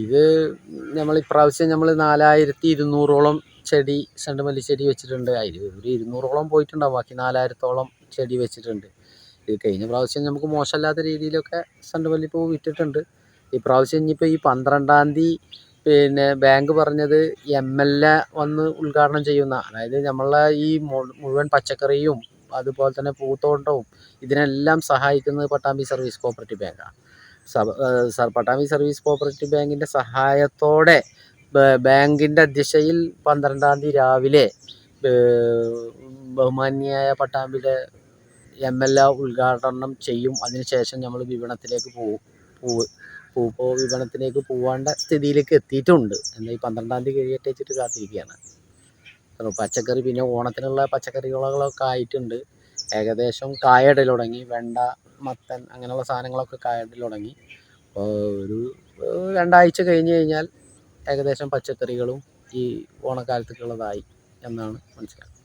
ഇത് നമ്മൾ ഇപ്രാവശ്യം നമ്മൾ 4200ഓളം ചെടി ചെണ്ടുമല്ലി ചെടി വെച്ചിട്ടുണ്ട്. അതിൽ ഒരു 200ഓളം പോയിട്ടുണ്ടാവും. ബാക്കി 4000ഓളം ചെടി വെച്ചിട്ടുണ്ട്. ഇത് കഴിഞ്ഞ പ്രാവശ്യം നമുക്ക് മോശമല്ലാത്ത രീതിയിലൊക്കെ ചെണ്ടുമല്ലിപ്പൂ വിറ്റിട്ടുണ്ട്. ഇപ്രാവശ്യം ഇനിയിപ്പോൾ ഈ 12-ാം തീയതി പിന്നെ ബാങ്ക് പറഞ്ഞത് MLA വന്ന് ഉദ്ഘാടനം ചെയ്യുന്ന, അതായത് നമ്മളെ ഈ മുഴുവൻ പച്ചക്കറിയും അതുപോലെ തന്നെ പൂത്തോട്ടവും ഇതിനെല്ലാം സഹായിക്കുന്നത് പട്ടാമ്പി സർവീസ് കോഓപ്പറേറ്റീവ് ബാങ്കാണ്. പട്ടാമ്പി സർവീസ് കോഓപ്പറേറ്റീവ് ബാങ്കിൻ്റെ സഹായത്തോടെ ബാങ്കിൻ്റെ അധ്യക്ഷയിൽ 12-ാം തീയതി രാവിലെ ബഹുമാന്യായ പട്ടാമ്പിയിലെ MLA ഉദ്ഘാടനം ചെയ്യും. അതിനുശേഷം നമ്മൾ വിപണനത്തിലേക്ക് പോകും. ഇപ്പോൾ വിപണനത്തിലേക്ക് പോകേണ്ട സ്ഥിതിയിലേക്ക് എത്തിയിട്ടുണ്ട്. എന്നാൽ ഈ 12-ാം തീയതി കഴിയട്ടെ വെച്ചിട്ട് കാത്തിരിക്കുകയാണ്. പച്ചക്കറി പിന്നെ ഓണത്തിനുള്ള പച്ചക്കറികളൊക്കെ ആയിട്ടുണ്ട്. ഏകദേശം കായടൽ തുടങ്ങി. വെണ്ട, മത്തൻ അങ്ങനെയുള്ള സാധനങ്ങളൊക്കെ കായടൽ തുടങ്ങി. അപ്പോൾ ഒരു 2 ആഴ്ച കഴിഞ്ഞ് കഴിഞ്ഞാൽ ഏകദേശം പച്ചക്കറികളും ഈ ഓണക്കാലത്തേക്കുള്ളതായി എന്നാണ് മനസ്സിലാക്കുന്നത്.